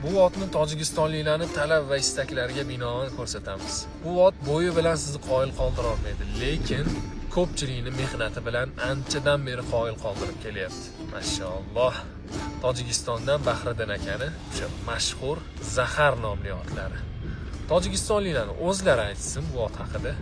Bu otni tojikistonliklarning talab va istaklariga binoan ko'rsatamiz. Bu ot bo'yi bilan sizni qoyil qoldira olmaydi, lekin ko'pchilikni mehnati bilan anchadan beri qoyil qoldirib kelyapti. Mashalloh. Tojikistondan Bahriddin akani o'sha mashhur Zahar nomli otlari. Tojikistonliklarning o'zlari aytsin bu ot haqida.